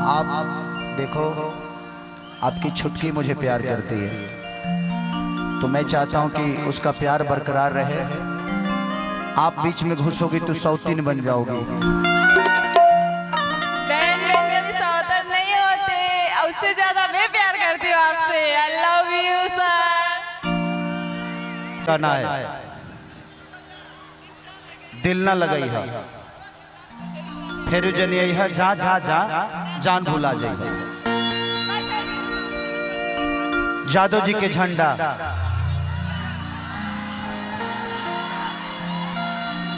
आप देखो, आपकी छुटकी मुझे प्यार करती है, तो मैं चाहता हूं कि उसका प्यार बरकरार रहे। आप बीच में घुसोगी तो सौतीन बन जाओगी। बहन बहन कभी सौतन नहीं होते, उससे ज्यादा मैं प्यार करती हूँ आपसे। आई लव यू सर। गाना है, दिल ना लगई है, फिर जन यही है, जा जा जा जान भुला जाए। जादव जी के झंडा,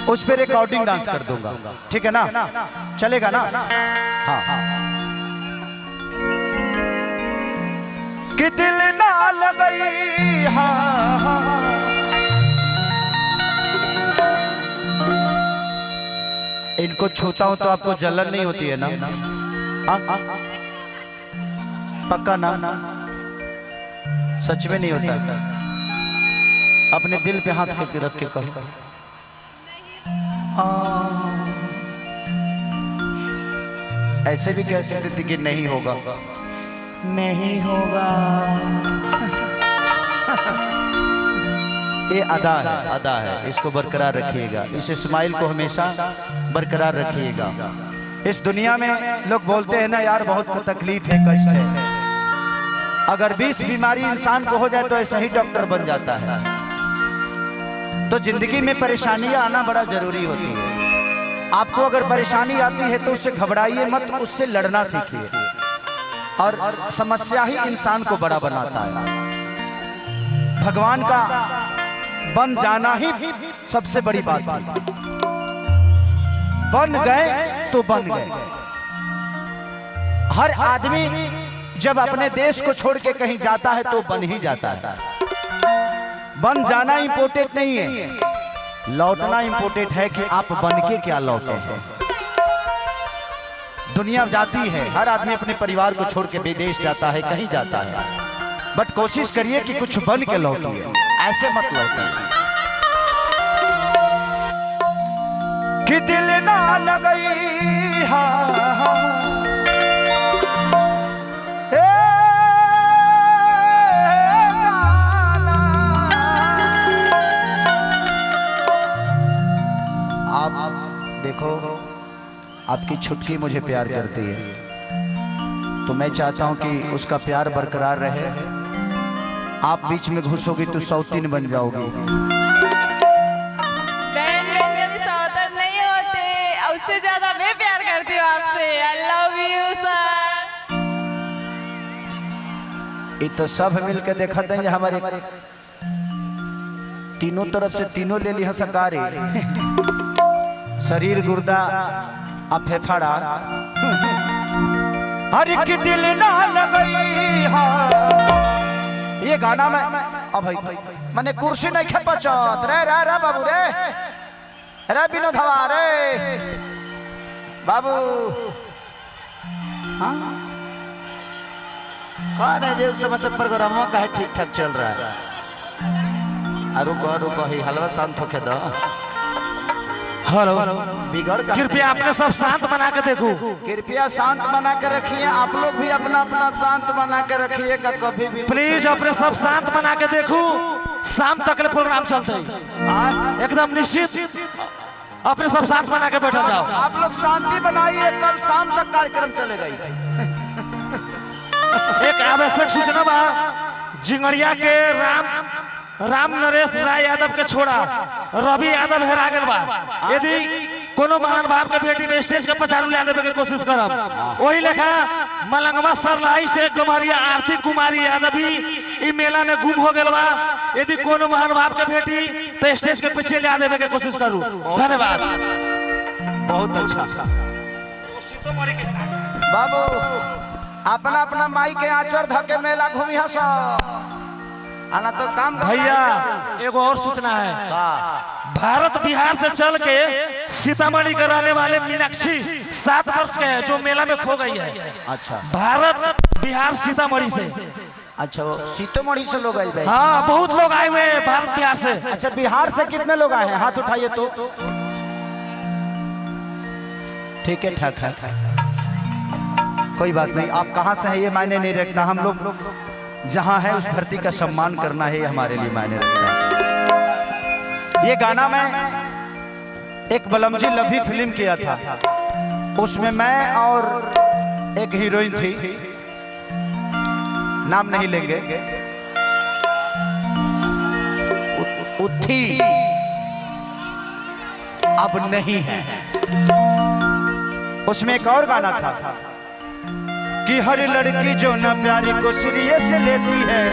उस पर रिकॉर्डिंग डांस कर दूंगा, ठीक है ना? चलेगा ना? हाँ हाँ। कि दिल ना लगई, हाँ हाँ। इनको छूता हूं तो आपको जलन नहीं होती है ना? पक्का ना? सच में नहीं होता? अपने दिल पे हाथ करके रख के कहो। ऐसे भी कह सकते थे कि नहीं होगा, नहीं होगा। ये अदा है, अदा है, इसको बरकरार रखिएगा, इस इस्माइल को हमेशा बरकरार रखिएगा। इस दुनिया में लोग बोलते हैं ना यार, बहुत तकलीफ है, कष्ट है। अगर 20 बीमारी इंसान को हो जाए तो ऐसा ही डॉक्टर बन जाता है। तो जिंदगी में परेशानियां आना बड़ा जरूरी होती है। आपको अगर परेशानी आती है तो उससे घबराइए मत, उससे लड़ना सीखिए। और समस्या ही इंसान को बड़ा बनाता है। भगवान का बन जाना ही सबसे बड़ी बात है। बन गए तो बन गए। हर आदमी जब अपने देश को छोड़ के कहीं जाता है तो बन ही जाता है। बन जाना इंपॉर्टेंट नहीं है, लौटना इंपॉर्टेंट है कि आप बन के क्या लौटे हैं। दुनिया जाती है, हर आदमी अपने परिवार को छोड़ के विदेश जाता है, कहीं जाता है, बट कोशिश करिए कि कुछ बन के लौटिए, ऐसे मत लौटिए कि दिल ना लगई। हाँ देखो, आपकी छुटकी मुझे प्यार करती है, तो मैं चाहता हूं कि उसका प्यार बरकरार रहे। आप बीच में घुसोगी तो सौतीन बन जाओगी। बहन बहन कभी सौतन नहीं होते, उससे ज्यादा मैं प्यार करती हूँ आपसे। आई लव यू सर। ये तो सब मिलकर देखा था, हमारे तीनों तरफ से तीनों ले ली हसकारे, शरीर गुर्दा फेफड़ा। हर एक दिल ना लगई। हाँ, ये गाना में अब मैंने कुर्सी नहीं खेपचत रे रे रे बाबू रे रे विनोद हवा रे बाबू। हाँ कौन है जो समय से प्रोग्राम का है ठीक ठाक चल रहा है। रुको रुको, ही हलवा शांत होके दो। हेलो, बिगड़ का कृपया अपने सब शांत बना के देखो। कृपया शांत बना के रखिए, आप लोग भी अपना अपना शांत बना के रखिएगा। कभी भी प्लीज अपने सब शांत बना के देखो। शाम तक प्रोग्राम चलते है, एकदम निश्चित। अपने सब शांत बना के बैठा जाओ। आप लोग शांति बनाइए, कल शाम तक कार्यक्रम चलेगा। एक आवश्यक सूचना बा, जिंगड़िया के राम नरेश राय यादव के छोड़ा रवि यादव हेरा गल बा। यदि कोनो महान बाप के बेटी ने स्टेज के पछाड़ू ले आने के कोशिश करब, वही लेखा मलंगवा सरलाई से कुमारिया आरती कुमारी यादव भी ई मेला में गुम हो गल बा। यदि कोनो महान बाप के बेटी तो स्टेज के पीछे ले आने के कोशिश करू। धन्यवाद। बहुत अच्छा बाबू, अपना अपना माई के आचर धके मेला घूमी हस आना तो काम भैया। एगो और सूचना है, भारत बिहार से चल के सीतामढ़ी के रहने वाले मीनाक्षी 7 वर्ष के है, जो मेला में खो गई है। अच्छा, भारत बिहार सीतामढ़ी से। अच्छा, वो सीतामढ़ी से लोग आए? हाँ, बहुत लोग आए हुए हैं भारत बिहार से। अच्छा, बिहार से कितने लोग आए हैं? हाथ उठाइए तो। ठीक है, ठाक है, कोई बात नहीं, आप कहाँ से हैं ये मायने नहीं रखता, हम लोग जहाँ है उस धरती का सम्मान करना है, ये हमारे लिए मायने रखता है। ये गाना मैं एक बलमजी लभी फिल्म किया था, उसमें मैं और एक हीरोइन थी, नाम नहीं लेंगे, थी अब नहीं है। उसमें एक और गाना था कि हर लड़की जो न प्यारी को सीरियस लेती है,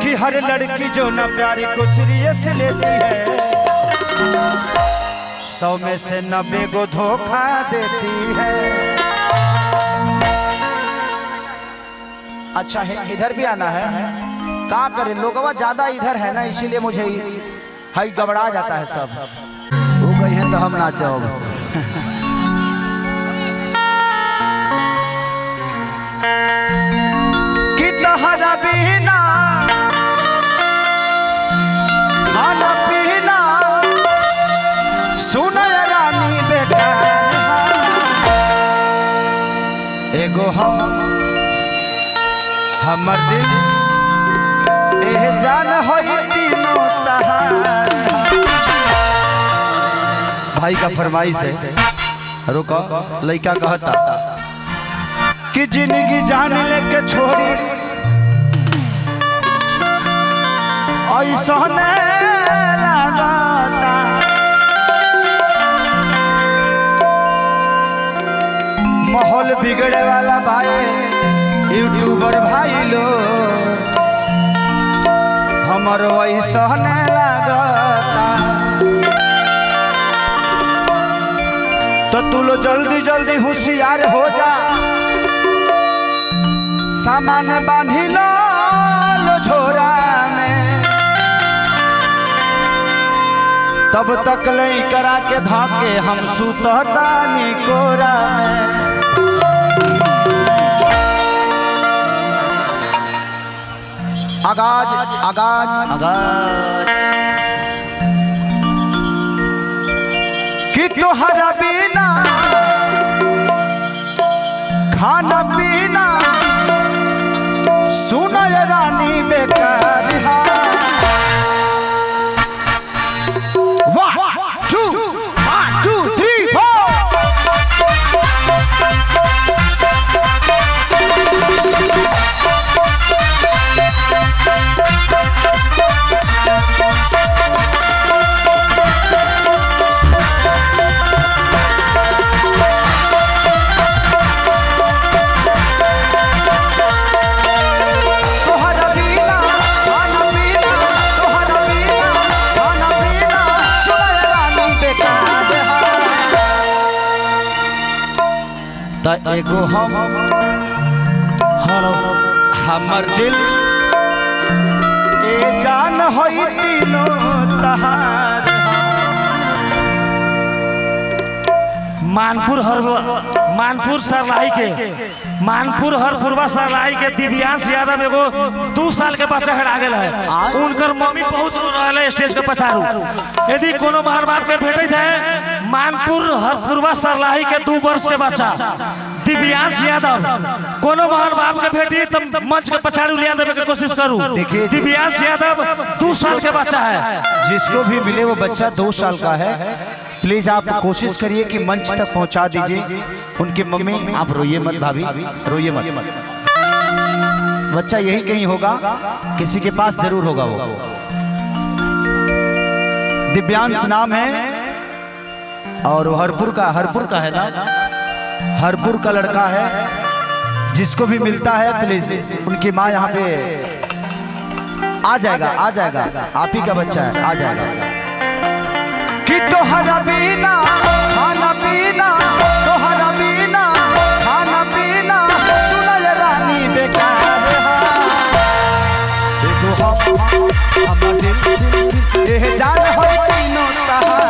कि हर लड़की जो न प्यारी को सीरियस लेती है, 100 में से 90 को धोखा देती है। अच्छा है, इधर भी आना है, क्या करें, लोगवा ज्यादा इधर है ना, इसीलिए मुझे हाई गबड़ा जाता है सब। वो गई है तो हम ना चाहो कि तहरा बिना खाना पीना सुन रानी बेकार, एगो हमर दिल एह जान होई तीनों तहार। भाई का फरमाइश है, रुको, लड़का कहता कि जिंदगी जान लेके छोड़ी ऐसा लगता, माहौल बिगड़े वाला भाई यूट्यूबर भाई लो हमर वैसा लगता, तो तू लो जल्दी जल्दी होशियार हो जा, सामान बांधी लो झोरा में, तब तक लई करा के धाके हम सुततानी कोरा में। आगाज आगाज आगाज कि तोहरा बिना खाना पीना सुन रानी बेकार। 1 2 3 4 एगो हमर दिल ए जान होई तीनों तहार। मानपुर सरलाई के मानपुर हरपुरवा सरलाई के दिव्यांश यादव एगो 2 साल के बच्चा हेरा गेल है, उनकर मम्मी बहुत रो रहा स्टेज के पछाड़ू। यदि कोनो मार बाप के भेटत है मानपुर हरपुरवा सरलाई के 2 वर्ष के बच्चा दिव्यांश यादव, कोनो मार बाप के भेटी तो मंच के पछाड़ू ले देवे के कोशिश करू। दिव्यांश यादव 2 साल के बच्चा है, जिसको भी मिले वो बच्चा 2 साल का है। प्लीज आप कोशिश करिए कि मंच तक पहुंचा दीजिए उनकी मम्मी। आप रोइए मत भाभी, रोइए मत, बच्चा यही कहीं होगा, किसी के पास जरूर होगा। वो दिव्यांश नाम है और हरपुर का है ना, हरपुर का लड़का है। जिसको भी मिलता है प्लीज, उनकी माँ यहाँ पे आ जाएगा, आप ही का बच्चा है, आ जाएगा। कि तोहरा बिना खाना पीना, तोहरा बिना खाना पीना सुनल रानी बेकार। देखो हमर दिल एह जान होई तीनों तहार।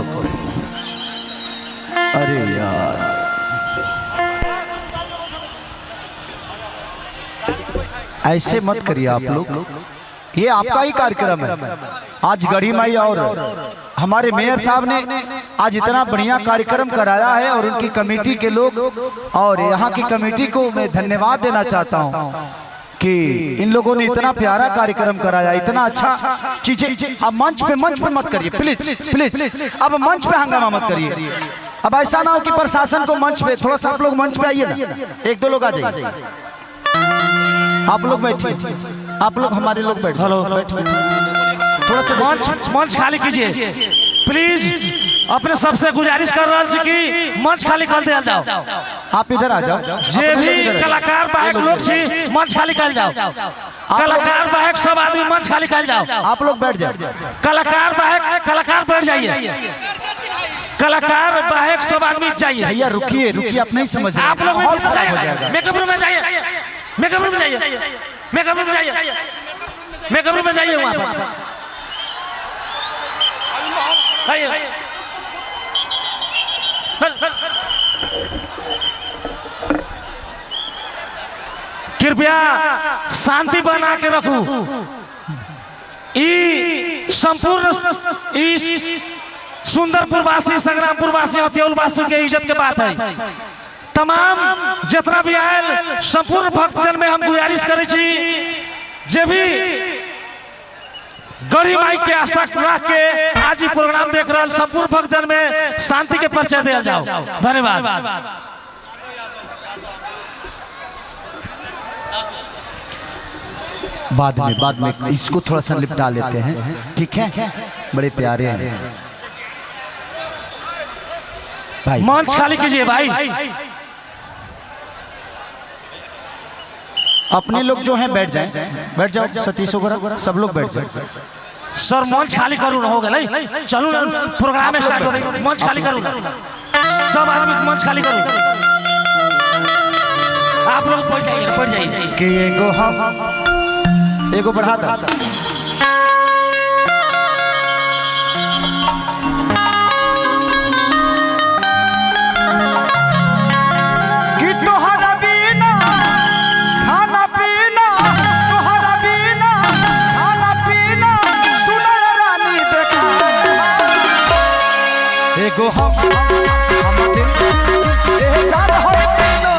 थोड़ा। अरे यार, ऐसे मत करिए आप लोग, ये आपका ही कार्यक्रम है। आज गढ़ी माई और हमारे मेयर साहब ने आज इतना बढ़िया कार्यक्रम कराया है और उनकी कमेटी के लोग और यहाँ की कमेटी को मैं धन्यवाद देना चाहता हूँ कि इन लोगों ने इतना प्यारा कार्यक्रम कराया, इतना अच्छा चीजें। अब मंच पे मत करिए प्लीज प्लीज, अब मंच पे हंगामा मत करिए। अब ऐसा ना हो कि प्रशासन को मंच पे, थोड़ा सा आप लोग मंच पे आइए ना, एक दो लोग आ जाइए। आप लोग बैठिए, आप लोग हमारे लोग बैठिए। हेलो, थोड़ा सा मंच खाली कीजिए प्लीज। अपने सबसे गुजारिश कर रहा छी कि मंच खाली कर दिया जाओ। आप इधर आ जाओ। जे भी कलाकार बाहक लोग छी मंच खाली कर जाओ। कलाकार बाहक सब आदमी मंच खाली कर जाओ। आप लोग बैठ जाओ। कलाकार बाहक कलाकार बैठ जाइए। कलाकार बाहक सब आदमी चाहिए। भैया रुकिए, आप नहीं समझ रहे। आप लोग मेकअप रूम में जाइए, मेकअप रूम में जाइए, मेकअप रूम में जाइए, मेकअप रूम में जाइए। वहां पर कृपया शांति बना के रखू। संपूर्ण सुंदरपुर वासी, संग्रामपुर वासी, हथियोल वासी के इज्जत के बात है। तमाम जितना भी आयल संपूर्ण भक्तजन में हम गुजारिश करे छी जे भी गढ़ी माई के आस्था रख के आज ही प्रोग्राम देख रहे संपूर्ण भक्तजन में शांति के परिचय दिया जाओ। धन्यवाद। बाद में इसको थोड़ा सा निपटा लेते हैं, ठीक है? बड़े प्यारे हैं भाई। मंच खाली कीजिए भाई। अपने लोग जो हैं बैठ जाओ, सतीश वगैरह सब लोग बैठ जाओ। सर मंच खाली करू ना, हो गए चलू ना, प्रोग्राम स्टार्ट हो रही। मंच खाली करू ना, सब आदमी मंच खाली करू। आप लोग बैठ जाइए कि एगो बढ़ा था कि तोहरा बिना खाना पीना, तोहरा बिना खाना पीना, सुना रानी बेकार। एगो हम दिल जान हो तीनों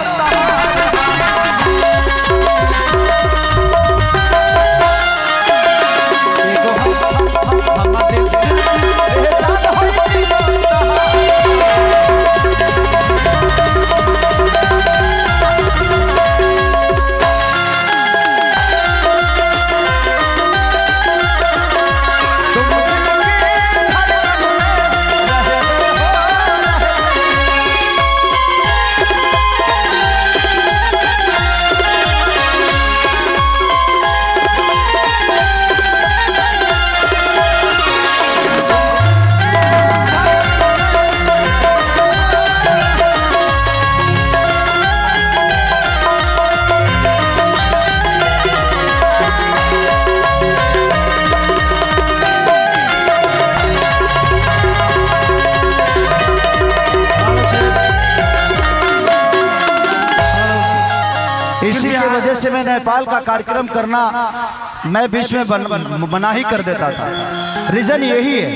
इसी की वजह से मैं नेपाल का कार्यक्रम करना मैं बीच में मना ही कर देता था। रीजन यही है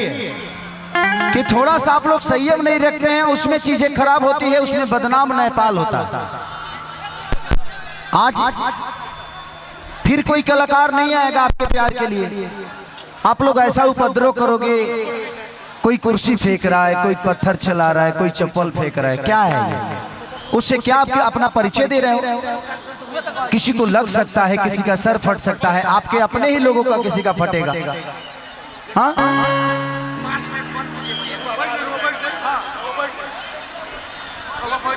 कि थोड़ा सा आप लोग संयम नहीं रखते हैं, उसमें चीजें खराब होती है, उसमें बदनाम नेपाल होता है। आज फिर कोई कलाकार नहीं आएगा आपके प्यार के लिए। आप लोग ऐसा उपद्रव करोगे, कोई कुर्सी फेंक रहा है, कोई पत्थर चला रहा है, कोई चप्पल फेंक रहा है, क्या है ये? उससे क्या आप अपना परिचय दे रहे हो? किसी को लग सकता है, किसी का सर फट सकता है, आपके अपने ही लोगों का किसी का फटेगा। हाँ,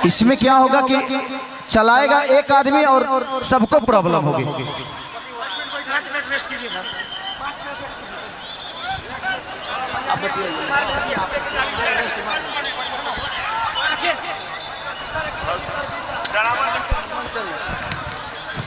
इसमें क्या होगा कि चलाएगा एक आदमी और सबको प्रॉब्लम होगी।